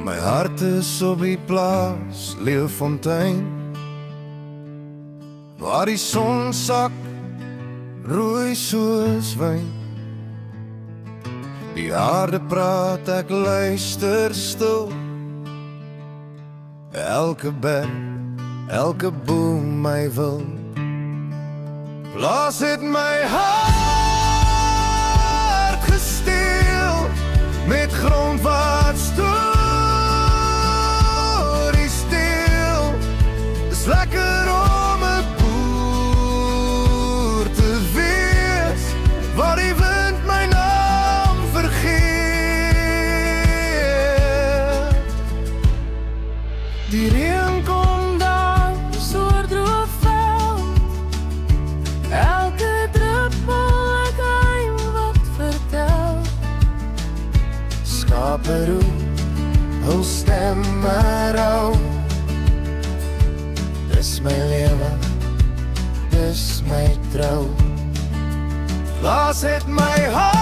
My hart is op die plaas Leeufontein, waar die son sak rooi soos wyn. Die aarde praat, ek luister stil. Elke berg, elke boom my wil. Plaas het my hart gesteel, met grond wat stories deel. Dis lekker om 'n boer te wees, waar die wind my naam vergeet. Die reën kom dans oor droë veld, elke druppel 'n geheim wat vertel. Skape roep, hul stemme rou. Dis my lewe, dis my trou. Plaas het my hart